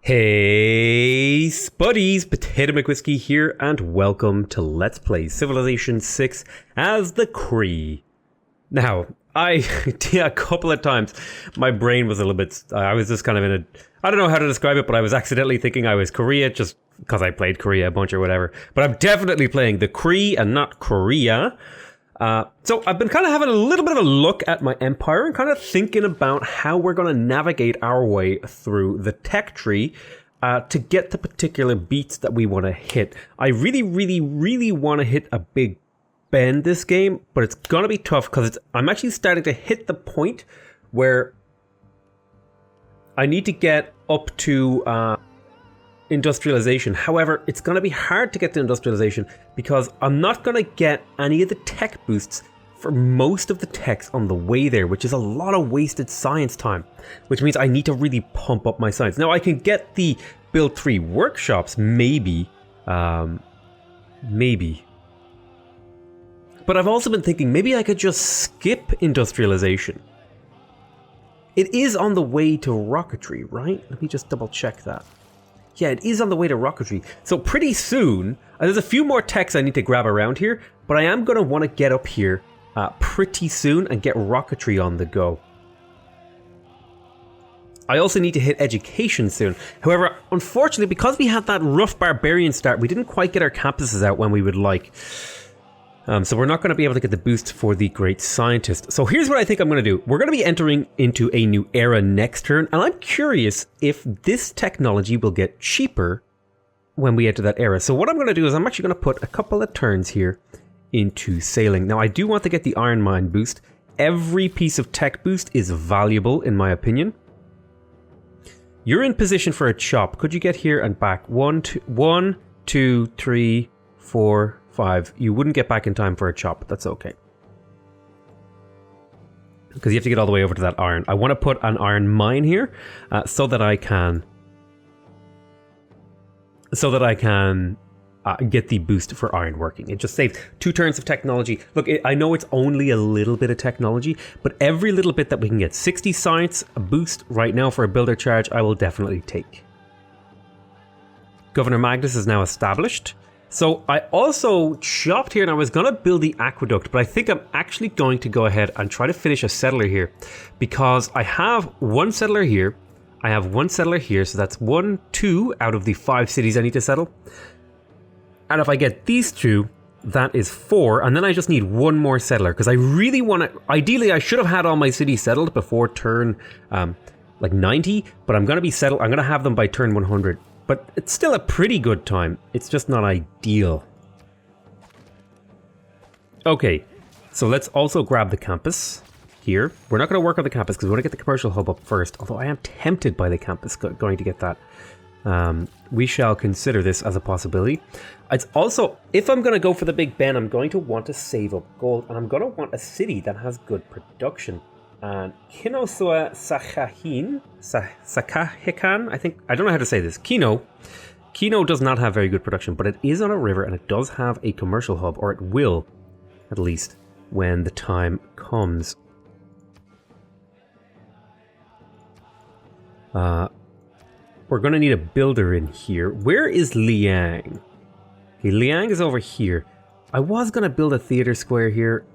Hey Spuddies, PotatoMcWhiskey here, and welcome to Let's Play Civilization 6 as the Cree. Now, a couple of times, my brain was a little bit, I was just kind of in a, I don't know how to describe it, but I was accidentally thinking I was Korea, just because I played Korea a bunch or whatever. But I'm definitely playing the Cree and not Korea. So I've been kind of having a little bit of a look at my empire and kind of thinking about how we're going to navigate our way through the tech tree to get the particular beats that we want to hit. I really want to hit a big bend this game, but it's going to be tough because I'm actually starting to hit the point where I need to get up to industrialization. However, it's going to be hard to get to industrialization because I'm not going to get any of the tech boosts for most of the techs on the way there, which is a lot of wasted science time, which means I need to really pump up my science. Now, I can get the build 3 workshops, maybe. But I've also been thinking maybe I could just skip industrialization. It is on the way to rocketry, right? Let me just double check that. Yeah, it is on the way to rocketry. So pretty soon, there's a few more techs I need to grab around here, but I am going to want to get up here pretty soon and get rocketry on the go. I also need to hit education soon. However, unfortunately, because we had that rough barbarian start, we didn't quite get our campuses out when we would like. So we're not going to be able to get the boost for the great scientist. So here's what I think I'm going to do. We're going to be entering into a new era next turn, and I'm curious if this technology will get cheaper when we enter that era. So what I'm going to do is I'm actually going to put a couple of turns here into sailing. Now I do want to get the iron mine boost. Every piece of tech boost is valuable in my opinion. You're in position for a chop. Could you get here and back? 1, 2, 3, 4, 5. You wouldn't get back in time for a chop, but that's okay. Because you have to get all the way over to that iron. I want to put an iron mine here so that I can get the boost for iron working. It just saves 2 turns of technology. Look, I know it's only a little bit of technology, but every little bit that we can get 60 science a boost right now for a builder charge, I will definitely take. Governor Magnus is now established. So I also chopped here and I was going to build the aqueduct, but I think I'm actually going to go ahead and try to finish a settler here because I have 1 settler here. I have 1 settler here. So that's 1, 2 out of the 5 cities I need to settle. And if I get these 2, that is 4. And then I just need 1 more settler because I really want to, ideally I should have had all my cities settled before turn like 90, but I'm going to be settled. I'm going to have them by turn 100. But it's still a pretty good time. It's just not ideal. Okay, so let's also grab the campus here. We're not going to work on the campus because we want to get the commercial hub up first. Although I am tempted by the campus going to get that. We shall consider this as a possibility. It's also, if I'm going to go for the Big Ben, I'm going to want to save up gold. And I'm going to want a city that has good production. And Kinosoa Sakahikan, I think, I don't know how to say this. Kino does not have very good production, but it is on a river and it does have a commercial hub, or it will, at least, when the time comes. We're going to need a builder in here. Where is Liang? Okay, Liang is over here. I was going to build a theater square here.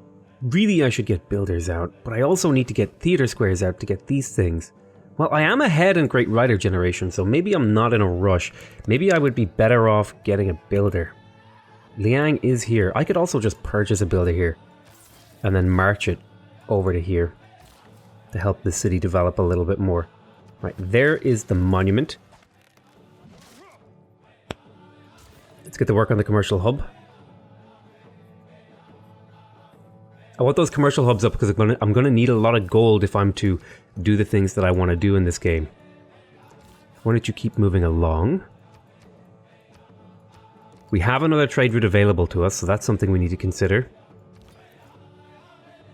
Really, I should get builders out, but I also need to get theater squares out to get these things. Well, I am ahead in Great Rider generation, so maybe I'm not in a rush. Maybe I would be better off getting a builder. Liang is here. I could also just purchase a builder here and then march it over to here to help the city develop a little bit more. Right, there is the monument. Let's get to work on the commercial hub. I want those commercial hubs up because I'm going to need a lot of gold if I'm to do the things that I want to do in this game. Why don't you keep moving along? We have another trade route available to us, so that's something we need to consider.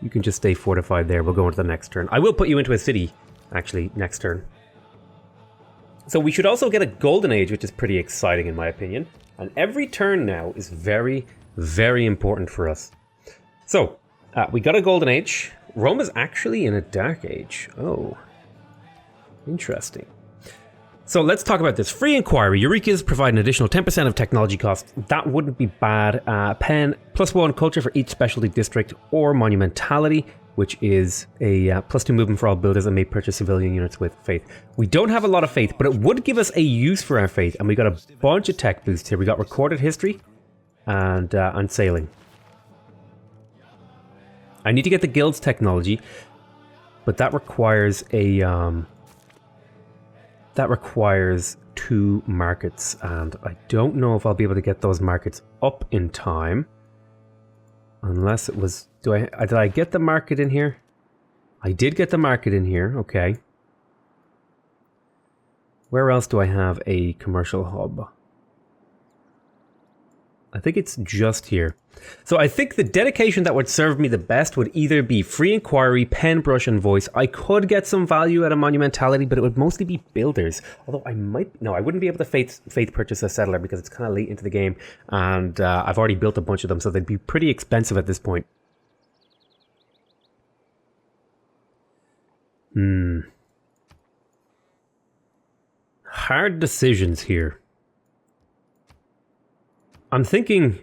You can just stay fortified there. We'll go into the next turn. I will put you into a city, actually, next turn. So we should also get a golden age, which is pretty exciting in my opinion. And every turn now is very, very important for us. So, we got a golden age. Rome is actually in a dark age. Oh, interesting. So let's talk about this. Free inquiry. Eureka's provide an additional 10% of technology costs. That wouldn't be bad. Pen, +1 culture for each specialty district or monumentality, which is a +2 movement for all builders and may purchase civilian units with faith. We don't have a lot of faith, but it would give us a use for our faith. And we got a bunch of tech boosts here. We got recorded history and sailing. I need to get the guild's technology, but that requires that requires 2 markets, and I don't know if I'll be able to get those markets up in time. Unless it was... did I get the market in here? I did get the market in here, okay. Where else do I have a commercial hub? I think it's just here. So I think the dedication that would serve me the best would either be free inquiry, pen, brush, and voice. I could get some value out of monumentality, but it would mostly be builders. Although I might... no, I wouldn't be able to faith purchase a settler because it's kind of late into the game. And I've already built a bunch of them, so they'd be pretty expensive at this point. Hard decisions here. I'm thinking...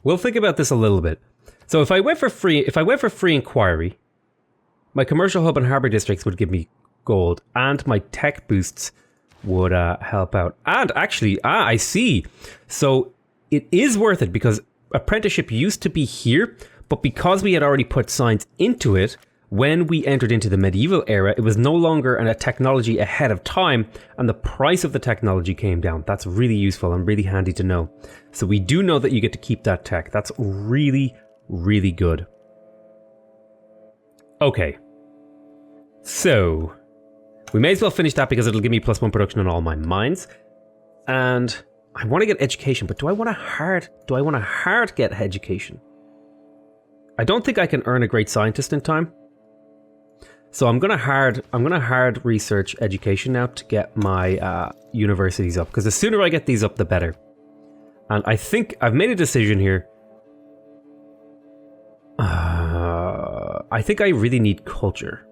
we'll think about this a little bit. So if I went for free inquiry, my commercial hub and harbor districts would give me gold, and my tech boosts would help out. And actually, I see. So it is worth it because apprenticeship used to be here, but because we had already put signs into it, when we entered into the medieval era, it was no longer a technology ahead of time, and the price of the technology came down. That's really useful and really handy to know. So we do know that you get to keep that tech. That's really, really good. Okay. So we may as well finish that because it'll give me +1 production on all my mines. And I want to get education, but do I want to hard get education? I don't think I can earn a great scientist in time. So I'm gonna hard research education now to get my universities up, because the sooner I get these up, the better. And I think I've made a decision here. I think I really need culture.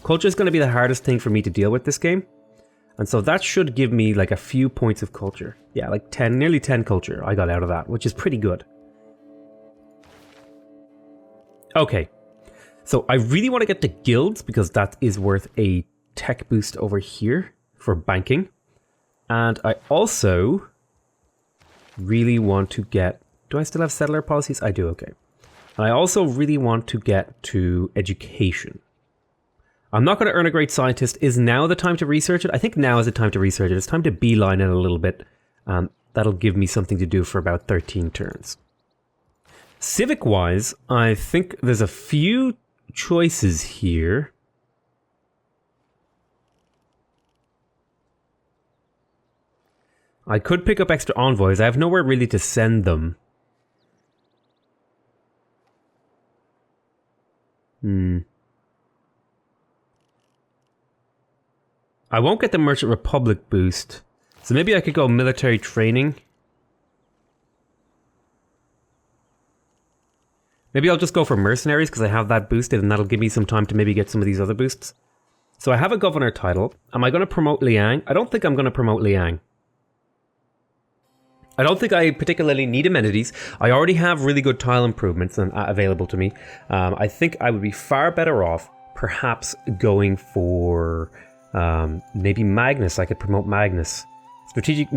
Culture is going to be the hardest thing for me to deal with this game, and so that should give me like a few points of culture. Yeah, like 10, nearly 10 culture I got out of that, which is pretty good. Okay. So I really want to get the guilds because that is worth a tech boost over here for banking. And I also really want to get... do I still have settler policies? I do, okay. And I also really want to get to education. I'm not going to earn a great scientist. Is now the time to research it? I think now is the time to research it. It's time to beeline it a little bit. That'll give me something to do for about 13 turns. Civic-wise, I think there's a few choices here. I could pick up extra envoys. I have nowhere really to send them. I won't get the Merchant Republic boost. So maybe I could go military training. Maybe I'll just go for mercenaries because I have that boosted and that'll give me some time to maybe get some of these other boosts. So I have a governor title. Am I going to promote Liang? I don't think I'm going to promote Liang. I don't think I particularly need amenities. I already have really good tile improvements available to me. I think I would be far better off perhaps going for maybe Magnus. I could promote Magnus. Strategic...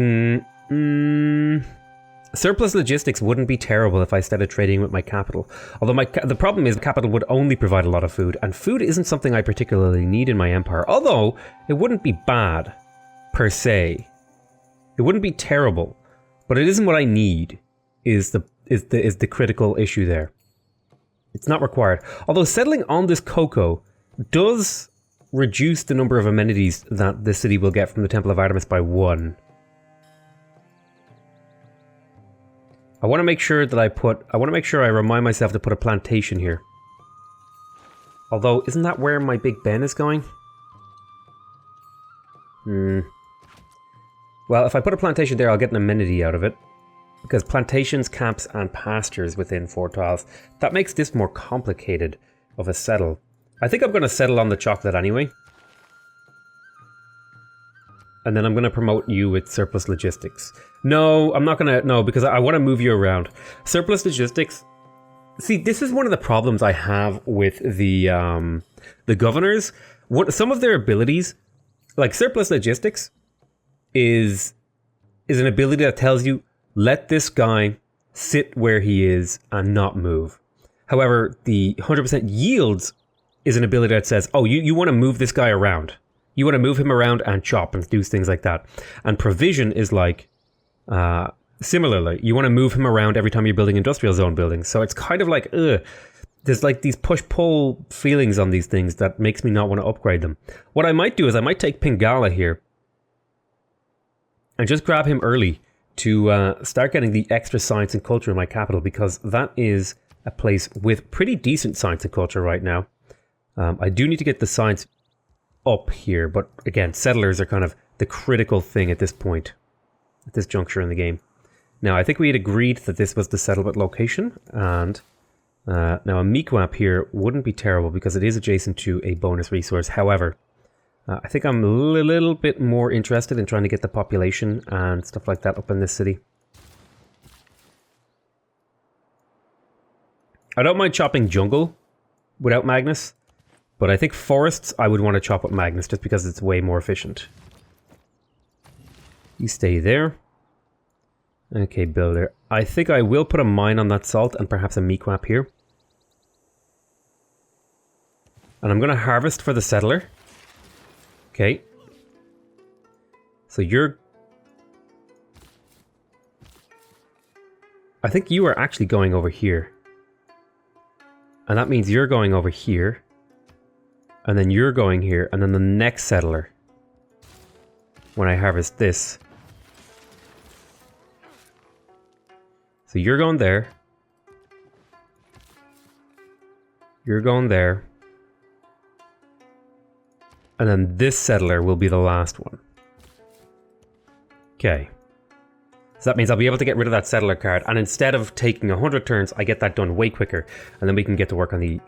Surplus logistics wouldn't be terrible if I started trading with my capital. Although the problem is capital would only provide a lot of food, and food isn't something I particularly need in my empire. Although it wouldn't be bad per se. It wouldn't be terrible, but it isn't what I need. Is the critical issue there? It's not required. Although settling on this cocoa does reduce the number of amenities that the city will get from the Temple of Artemis by 1. I want to make sure that I remind myself to put a plantation here. Although, isn't that where my Big Ben is going? Well, if I put a plantation there, I'll get an amenity out of it. Because plantations, camps, and pastures within 4 tiles. That makes this more complicated of a settle. I think I'm going to settle on the chocolate anyway. And then I'm going to promote you with surplus logistics. No, I'm not going to... No, because I want to move you around. Surplus logistics... See, this is one of the problems I have with the governors. Some of their abilities, like surplus logistics, is an ability that tells you, let this guy sit where he is and not move. However, the 100% yields is an ability that says, oh, you want to move this guy around. You want to move him around and chop and do things like that. And provision is like... Similarly, you want to move him around every time you're building industrial zone buildings. So it's kind of like, there's like these push-pull feelings on these things that makes me not want to upgrade them. What I might do is I might take Pingala here and just grab him early to start getting the extra science and culture in my capital, because that is a place with pretty decent science and culture right now. I do need to get the science up here, but again, settlers are kind of the critical thing at this point, at this juncture in the game. Now, I think we had agreed that this was the settlement location, and now a Meekwap here wouldn't be terrible because it is adjacent to a bonus resource. However, I think I'm a little bit more interested in trying to get the population and stuff like that up in this city. I don't mind chopping jungle without Magnus, but I think forests I would want to chop with Magnus just because it's way more efficient. You stay there. Okay, builder. I think I will put a mine on that salt and perhaps a Meekwap here. And I'm going to harvest for the settler. Okay. So you're... I think you are actually going over here. And that means you're going over here. And then you're going here. And then the next settler, when I harvest this... So you're going there. You're going there. And then this settler will be the last one. Okay. So that means I'll be able to get rid of that settler card. And instead of taking 100 turns, I get that done way quicker. And then we can get to work on the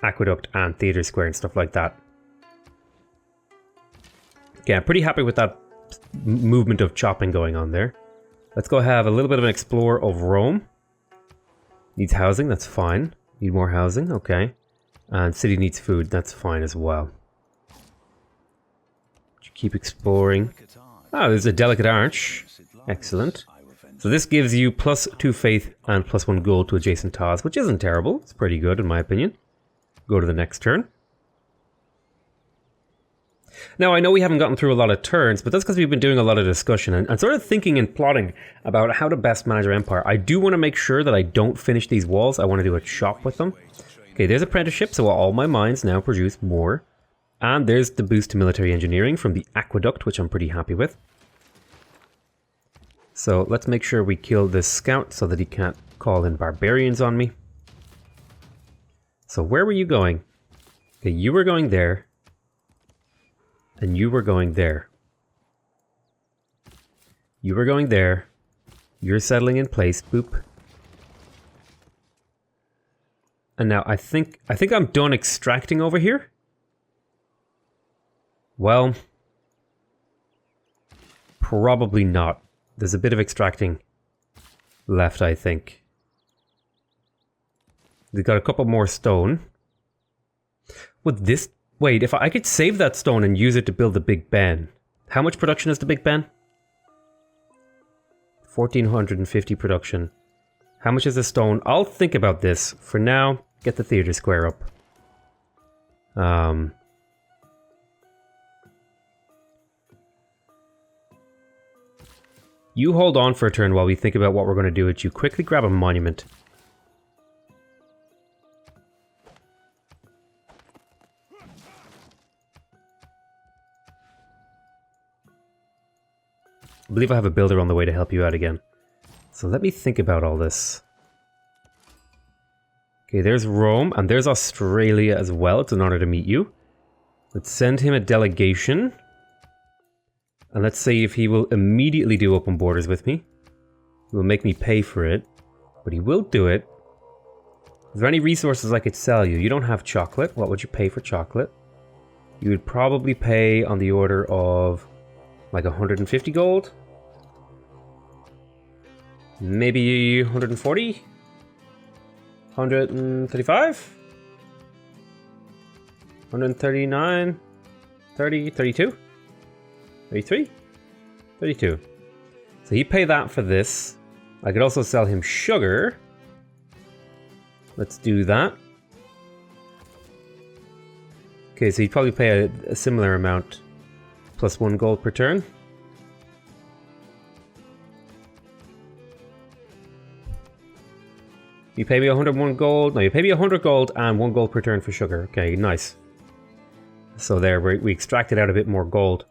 aqueduct and theater square and stuff like that. Okay, I'm pretty happy with that movement of chopping going on there. Let's go have a little bit of an explore of Rome. Needs housing, that's fine. Need more housing, okay. And city needs food, that's fine as well. Keep exploring. Ah, there's a delicate arch. Excellent. So this gives you +2 faith and +1 gold to adjacent tiles, which isn't terrible. It's pretty good in my opinion. Go to the next turn. Now, I know we haven't gotten through a lot of turns, but that's because we've been doing a lot of discussion and sort of thinking and plotting about how to best manage our empire. I do want to make sure that I don't finish these walls. I want to do a shop with them. Okay, there's apprenticeship, so all my mines now produce more. And there's the boost to military engineering from the aqueduct, which I'm pretty happy with. So let's make sure we kill this scout so that he can't call in barbarians on me. So where were you going? Okay, you were going there. And you were going there. You were going there. You're settling in place. Boop. And now I think I'm done extracting over here. Well, probably not. There's a bit of extracting left, I think. They've got a couple more stone. Would this... Wait, if I could save that stone and use it to build the Big Ben. How much production is the Big Ben? 1450 production. How much is the stone? I'll think about this. For now, get the theater square up. You hold on for a turn while we think about what we're going to do with you. Quickly grab a monument. I believe I have a builder on the way to help you out again. So let me think about all this. Okay, there's Rome, and there's Australia as well. It's an honor to meet you. Let's send him a delegation. And let's see if he will immediately do open borders with me. He will make me pay for it, but he will do it. Is there any resources I could sell you? You don't have chocolate. What would you pay for chocolate? You would probably pay on the order of like 150 gold. Maybe 140? 135? 139? 30? 32? 33? 32. So he paid that for this. I could also sell him sugar. Let's do that. Okay, so he'd probably pay a similar amount. Plus 1 gold per turn. You pay me 101 gold. No, you pay me 100 gold and 1 gold per turn for sugar. Okay, nice. So there, we extracted out a bit more gold.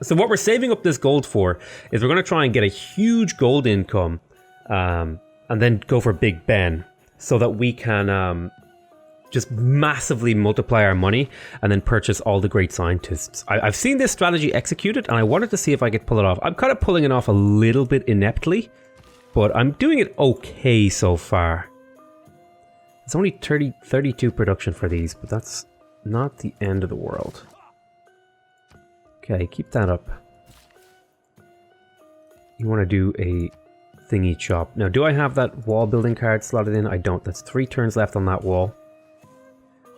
So what we're saving up this gold for is we're going to try and get a huge gold income and then go for Big Ben so that we can just massively multiply our money and then purchase all the great scientists. I've seen this strategy executed and I wanted to see if I could pull it off. I'm kind of pulling it off a little bit ineptly, but I'm doing it okay so far. It's only 32 production for these, but that's not the end of the world. Okay, keep that up. You want to do a thingy chop. Now, do I have that wall building card slotted in? I don't. That's 3 turns left on that wall.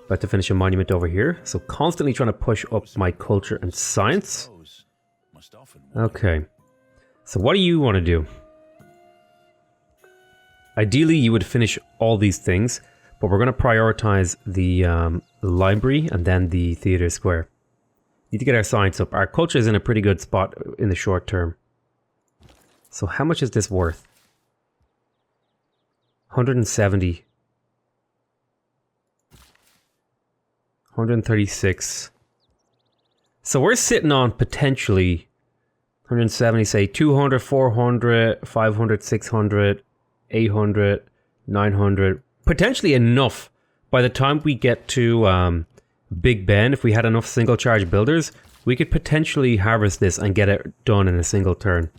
About to finish a monument over here. So constantly trying to push up my culture and science. Okay. So what do you want to do? Ideally, you would finish all these things, but we're going to prioritize the library and then the theater square. Need to get our science up. Our culture is in a pretty good spot in the short term. So how much is this worth? 170. 136. So we're sitting on potentially 170, say 200, 400, 500, 600, 800, 900. Potentially enough by the time we get to Big Ben. If we had enough single charge builders, we could potentially harvest this and get it done in a single turn.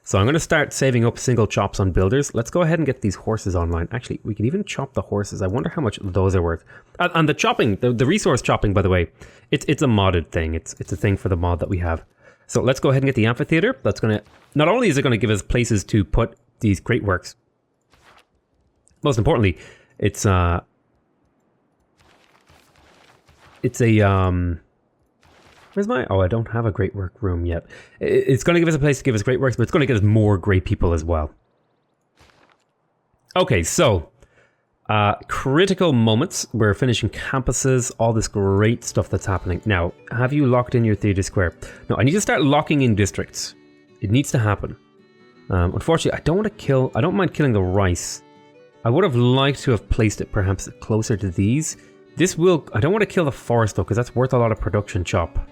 So I'm going to start saving up single chops on builders. Let's go ahead and get these horses online. Actually, we could even chop the horses. I wonder how much those are worth. And the chopping, the resource chopping, by the way, it's a modded thing. It's a thing for the mod that we have. So let's go ahead and get the amphitheater. That's going to, not only is it going to give us places to put these great works, most importantly, it's a where's my... Oh, I don't have a great work room yet. It's going to give us a place to give us great works, but it's going to get us more great people as well. Okay, so... critical moments. We're finishing campuses, all this great stuff that's happening. Now, have you locked in your theater square? No, I need to start locking in districts. It needs to happen. Unfortunately, I don't mind killing the rice. I would have liked to have placed it perhaps closer to these. I don't want to kill the forest though, because that's worth a lot of production chop.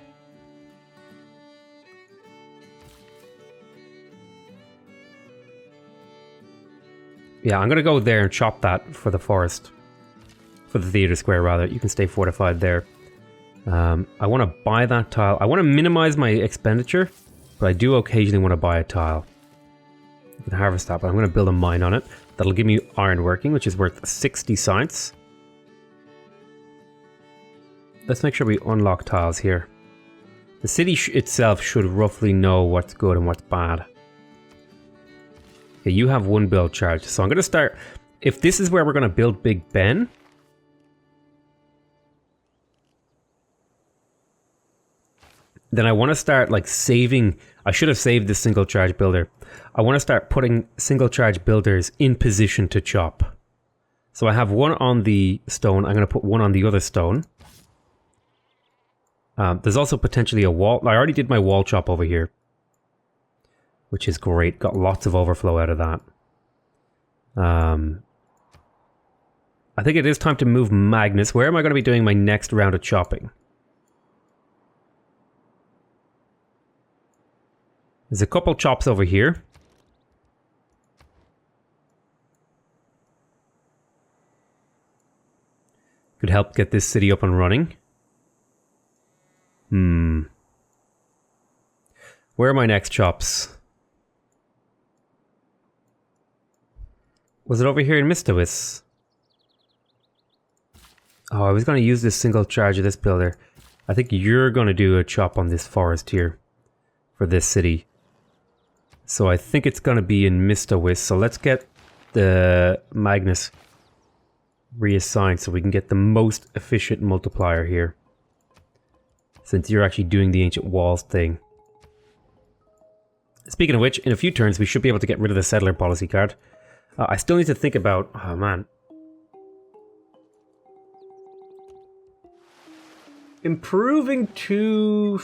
Yeah, I'm going to go there and chop that for the forest. For the theater square, rather. You can stay fortified there. I want to buy that tile. I want to minimize my expenditure, but I do occasionally want to buy a tile. You can harvest that, but I'm going to build a mine on it. That'll give me ironworking, which is worth 60 science. Let's make sure we unlock tiles here. The city itself should roughly know what's good and what's bad. Okay, you have 1 build charge. So I'm going to start... If this is where we're going to build Big Ben... then I want to start like saving... I should have saved this single charge builder. I want to start putting single charge builders in position to chop. So I have 1 on the stone. I'm going to put 1 on the other stone. There's also potentially a wall. I already did my wall chop over here, which is great. Got lots of overflow out of that. I think it is time to move Magnus. Where am I going to be doing my next round of chopping? There's a couple chops over here. Could help get this city up and running. Where are my next chops? Was it over here in Mistawis? Oh, I was going to use this single charge of this builder. I think you're going to do a chop on this forest here for this city. So I think it's going to be in Mistawis. So let's get the Magnus reassigned so we can get the most efficient multiplier here. Since you're actually doing the Ancient Walls thing. Speaking of which, in a few turns we should be able to get rid of the Settler Policy card. I still need to think about... Oh man. Improving 2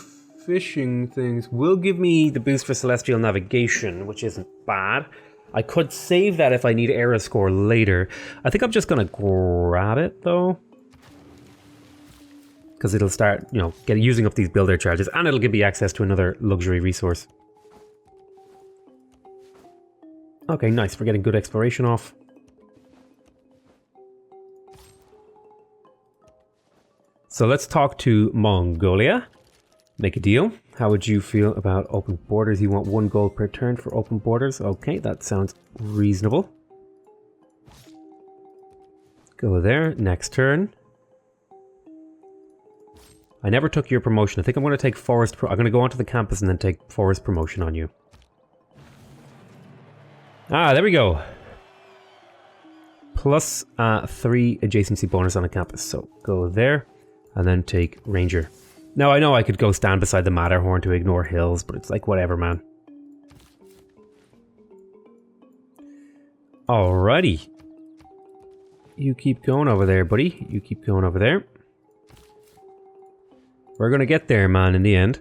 fishing things will give me the boost for Celestial Navigation, which isn't bad. I could save that if I need Era Score later. I think I'm just going to grab it though. Because it'll start, you know, using up these builder charges, and it'll give me access to another luxury resource. Okay, nice. We're getting good exploration off. So let's talk to Mongolia. Make a deal. How would you feel about open borders? You want 1 gold per turn for open borders? Okay, that sounds reasonable. Go there. Next turn. I never took your promotion. I think I'm going to take forest. I'm going to go onto the campus and then take forest promotion on you. Ah, there we go. Plus 3 adjacency bonus on the campus. So go there and then take ranger. Now I know I could go stand beside the Matterhorn to ignore hills, but it's like whatever, man. Alrighty. You keep going over there, buddy. You keep going over there. We're going to get there, man, in the end.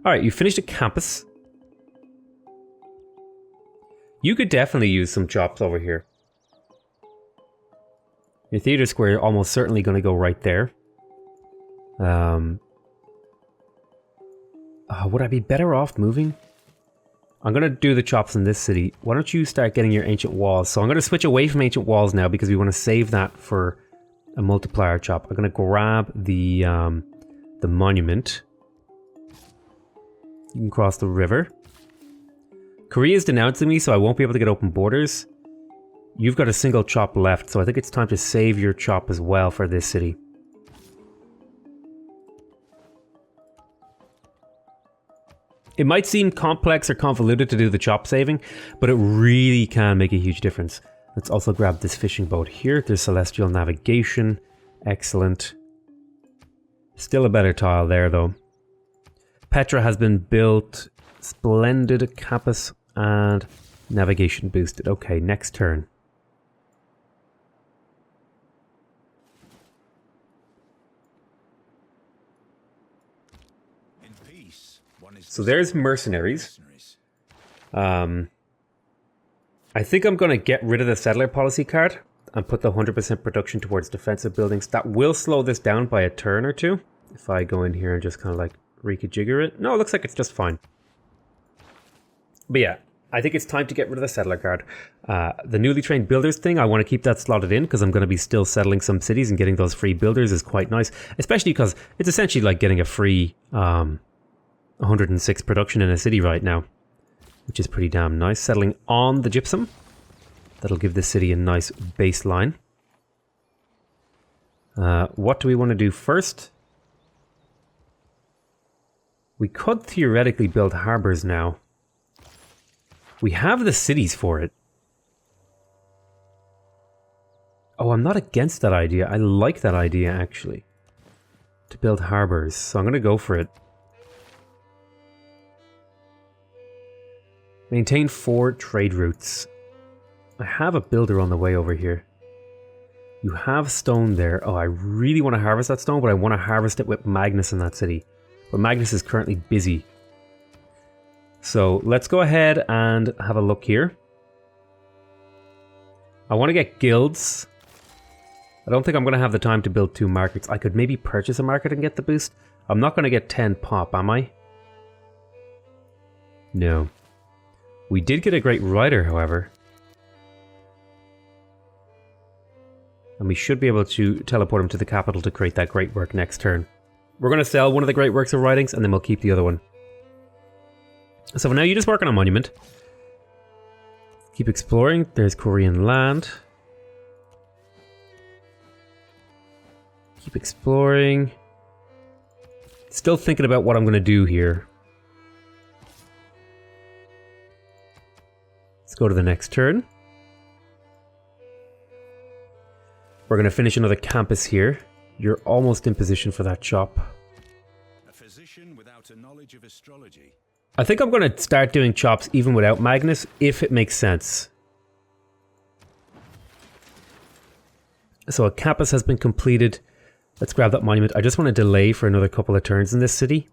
Alright, you finished a campus. You could definitely use some chops over here. Your theater square almost certainly going to go right there. Would I be better off moving? I'm going to do the chops in this city. Why don't you start getting your ancient walls? So I'm going to switch away from ancient walls now because we want to save that for a multiplier chop. I'm going to grab the monument. You can cross the river. Korea's denouncing me, so I won't be able to get open borders. You've got a single chop left, so I think it's time to save your chop as well for this city. It might seem complex or convoluted to do the chop saving, but it really can make a huge difference. Let's also grab this fishing boat here. There's celestial navigation. Excellent. Still a better tile there, though. Petra has been built. Splendid. Campus and navigation boosted. Okay, next turn. So there's mercenaries. I think I'm going to get rid of the settler policy card and put the 100% production towards defensive buildings. That will slow this down by a turn or two. If I go in here and just kind of like rejigger it. No, it looks like it's just fine. But yeah, I think it's time to get rid of the settler card. The newly trained builders thing, I want to keep that slotted in because I'm going to be still settling some cities, and getting those free builders is quite nice. Especially because it's essentially like getting a free 106 production in a city right now, which is pretty damn nice. Settling on the gypsum. That'll give this city a nice baseline. What do we want to do first? We could theoretically build harbors now. We have the cities for it. Oh, I'm not against that idea. I like that idea, actually. To build harbors. So I'm going to go for it. Maintain 4 trade routes. I have a builder on the way over here. You have stone there. Oh, I really want to harvest that stone, but I want to harvest it with Magnus in that city. But Magnus is currently busy. So let's go ahead and have a look here. I want to get guilds. I don't think I'm going to have the time to build 2 markets. I could maybe purchase a market and get the boost. I'm not going to get 10 pop, am I? No. We did get a great rider, however. And we should be able to teleport him to the capital to create that great work next turn. We're going to sell one of the great works of writings, and then we'll keep the other one. So for now, you just work on a monument. Keep exploring. There's Korean land. Keep exploring. Still thinking about what I'm going to do here. Let's go to the next turn. We're going to finish another campus here. You're almost in position for that shop. A physician without a knowledge of astrology. I think I'm going to start doing chops even without Magnus, if it makes sense. So a campus has been completed. Let's grab that monument. I just want to delay for another couple of turns in this city.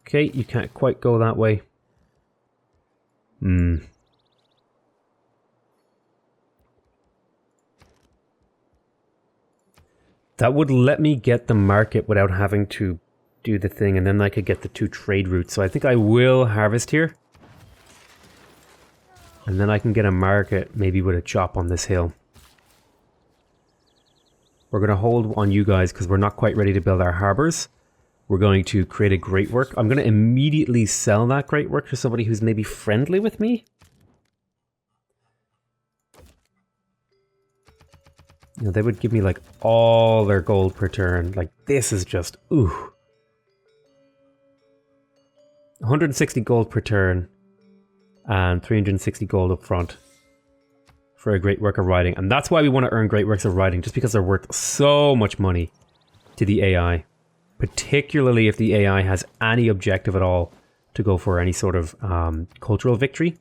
Okay, you can't quite go that way. That would let me get the market without having to do the thing, and then I could get the 2 trade routes. So I think I will harvest here. And then I can get a market, maybe with a chop on this hill. We're going to hold on you guys because we're not quite ready to build our harbors. We're going to create a great work. I'm going to immediately sell that great work to somebody who's maybe friendly with me. You know, they would give me like all their gold per turn. Like this is just, ooh. 160 gold per turn and 360 gold up front for a great work of riding. And that's why we want to earn great works of riding, just because they're worth so much money to the AI. Particularly if the AI has any objective at all to go for any sort of cultural victory.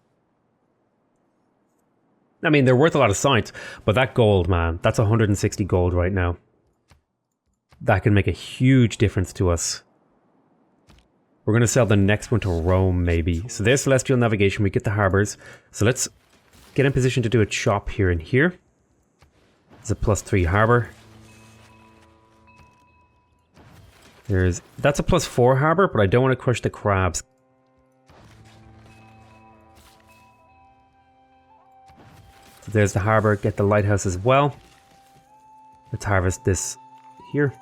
I mean, they're worth a lot of science, but that gold, man, that's 160 gold right now. That can make a huge difference to us. We're going to sell the next one to Rome, maybe. So there's Celestial Navigation, we get the harbors. So let's get in position to do a chop here and here. It's a +3 harbor. That's a +4 harbor, but I don't want to crush the crabs. So there's the harbor, get the lighthouse as well. Let's harvest this here.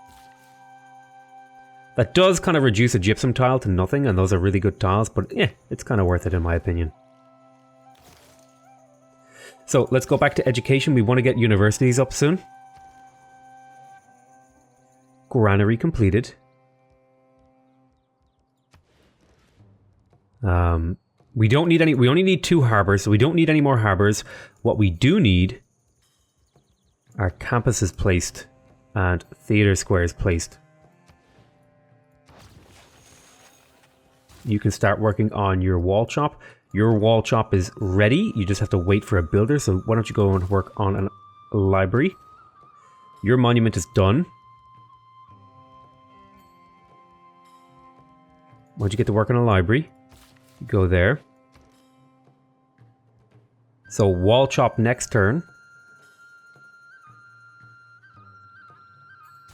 That does kind of reduce a gypsum tile to nothing, and those are really good tiles, but it's kind of worth it in my opinion. So let's go back to education. We want to get universities up soon. Granary completed. We don't need any, we only need 2 harbors, so we don't need any more harbors. What we do need are campuses placed and theater squares placed. You can start working on your wall chop. Your wall chop is ready. You just have to wait for a builder. So why don't you go and work on a library? Your monument is done. Once you get to work on a library, you go there. So wall chop next turn.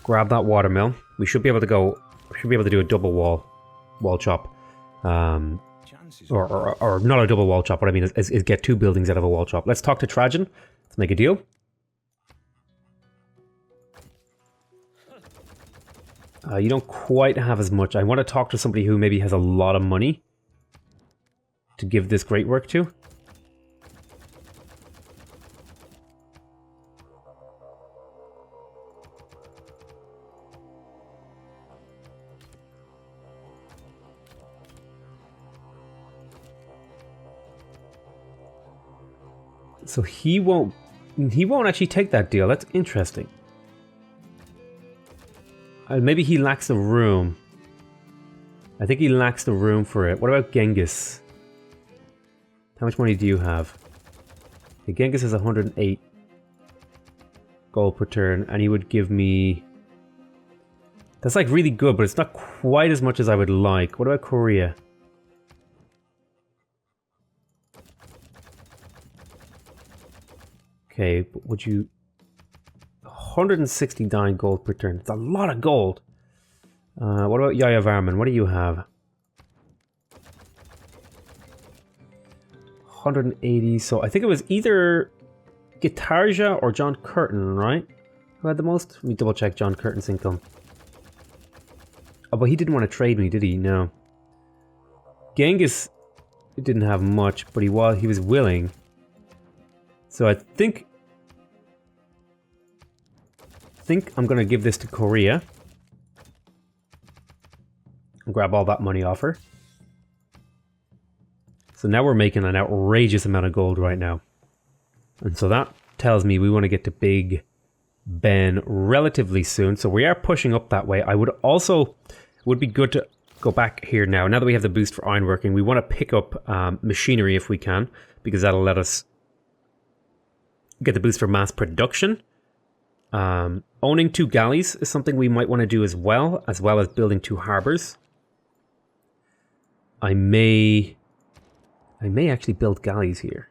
Grab that watermill. We should be able to go. We should be able to do a double wall chop. Or not a double wall chop. What I mean is get 2 buildings out of a wall chop. Let's talk to Trajan. Let's make a deal. You don't quite have as much. I want to talk to somebody who maybe has a lot of money to give this great work to. So he won't actually take that deal. That's interesting. Maybe he lacks the room. I think he lacks the room for it. What about Genghis? How much money do you have? Okay, Genghis has 108 gold per turn, and he would give me... That's like really good, but it's not quite as much as I would like. What about Korea? Okay, but would you... 169 gold per turn. It's a lot of gold. What about Yaya Varman? What do you have? 180. So I think it was either Gitarja or John Curtin, right? Who had the most? Let me double check John Curtin's income. Oh, but he didn't want to trade me, did he? No. Genghis didn't have much, but he was willing. So I think think I'm going to give this to Korea. And grab all that money off her. So now we're making an outrageous amount of gold right now. And so that tells me we want to get to Big Ben relatively soon. So we are pushing up that way. I would also, would be good to go back here now. Now that we have the boost for ironworking, we want to pick up machinery if we can, because that'll let us get the boost for mass production. Owning 2 galleys is something we might want to do as well as building 2 harbors. I may actually build galleys here.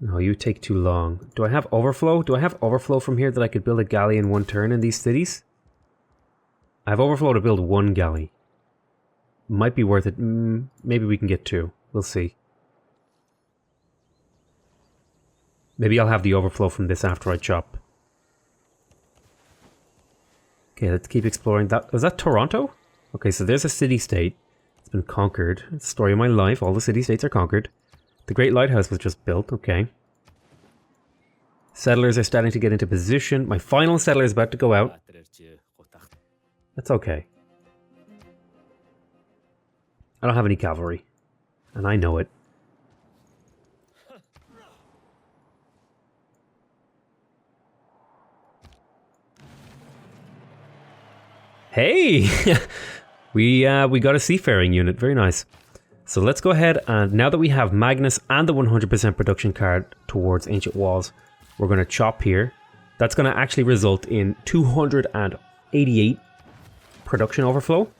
No, you take too long. Do I have overflow? Do I have overflow from here that I could build a galley in 1 turn in these cities? I have overflow to build 1 galley. Might be worth it. Maybe we can get 2. We'll see. Maybe I'll have the overflow from this after I chop. Okay, let's keep exploring that. Was that Toronto? Okay, so there's a city-state. It's been conquered. It's the story of my life. All the city-states are conquered. The Great Lighthouse was just built. Okay. Settlers are starting to get into position. My final settler is about to go out. That's okay. I don't have any cavalry. And I know it. Hey! we got a seafaring unit. Very nice. So let's go ahead and now that we have Magnus and the 100% production card towards Ancient Walls, we're going to chop here. That's going to actually result in 288 production overflow.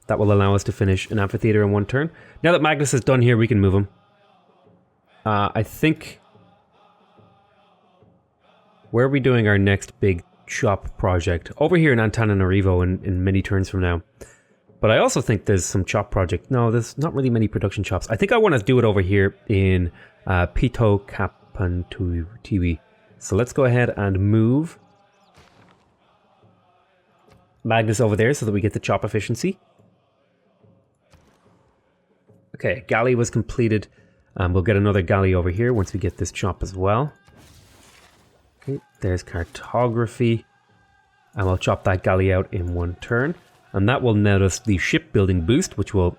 That will allow us to finish an amphitheater in 1 turn. Now that Magnus is done here, we can move him. I think... Where are we doing our next big chop project? Over here in Antananarivo in many turns from now. But I also think there's some chop project. No, there's not really many production chops. I think I want to do it over here in PotatoMcWhiskey. So let's go ahead and move Magnus over there so that we get the chop efficiency. Okay, galley was completed. We'll get another galley over here once we get this chop as well. Okay, there's cartography. And we'll chop that galley out in 1 turn. And that will net us the shipbuilding boost, which will...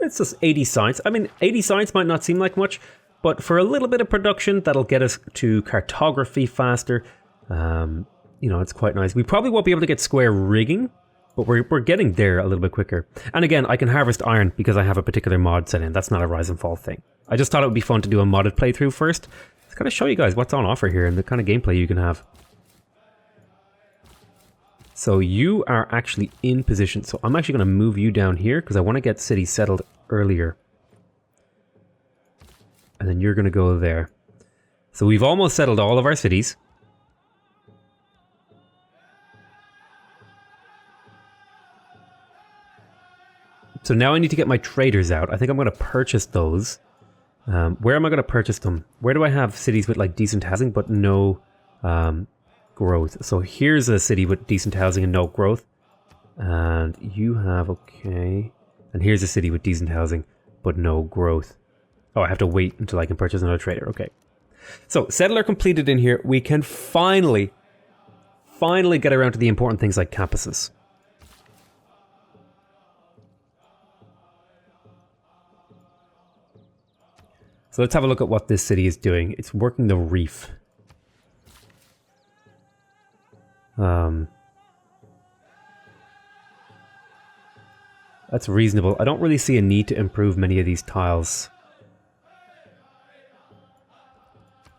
It's just 80 science. I mean, 80 science might not seem like much, but for a little bit of production, that'll get us to cartography faster. You know, it's quite nice. We probably won't be able to get square rigging, but we're getting there a little bit quicker. And again, I can harvest iron because I have a particular mod set in. That's not a rise and fall thing. I just thought it would be fun to do a modded playthrough first. To kind of show you guys what's on offer here and the kind of gameplay you can have. So you are actually in position. So I'm actually going to move you down here because I want to get cities settled earlier. And then you're going to go there. So we've almost settled all of our cities. So now I need to get my traders out. I think I'm going to purchase those. Where am I going to purchase them? Where do I have cities with like decent housing but no growth? So here's a city with decent housing and no growth. And you have, okay. And here's a city with decent housing but no growth. Oh, I have to wait until I can purchase another trader. Okay. So settler completed in here. We can finally get around to the important things like campuses. So let's have a look at what this city is doing. It's working the reef. That's reasonable. I don't really see a need to improve many of these tiles.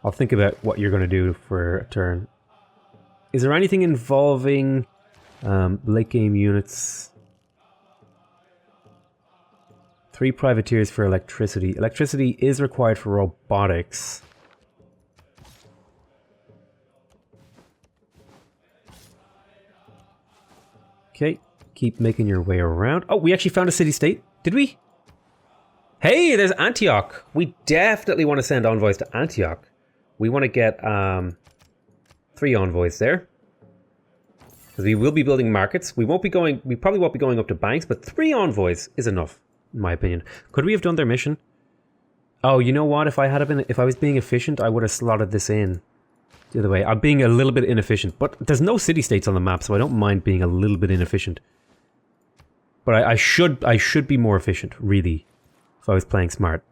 I'll think about what you're going to do for a turn. Is there anything involving late game units? 3 privateers for electricity. Electricity is required for robotics. Okay, keep making your way around. Oh, we actually found a city-state. Did we? Hey, there's Antioch. We definitely want to send envoys to Antioch. We want to get 3 envoys there. Because we will be building markets. We probably won't be going up to banks, but 3 envoys is enough, in my opinion. Could we have done their mission? Oh, you know what? If I was being efficient, I would have slotted this in. the other way. I'm being a little bit inefficient, but there's no city-states on the map, so I don't mind being a little bit inefficient. But I should be more efficient, really, if I was playing smart.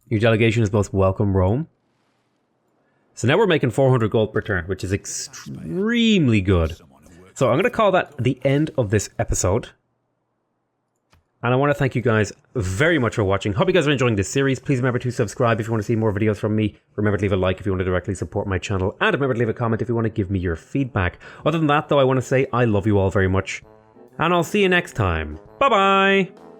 Your delegation is both welcome, Rome. So now we're making 400 gold per turn, which is extremely good. So I'm going to call that the end of this episode. And I want to thank you guys very much for watching. Hope you guys are enjoying this series. Please remember to subscribe if you want to see more videos from me. Remember to leave a like if you want to directly support my channel. And remember to leave a comment if you want to give me your feedback. Other than that, though, I want to say I love you all very much. And I'll see you next time. Bye-bye!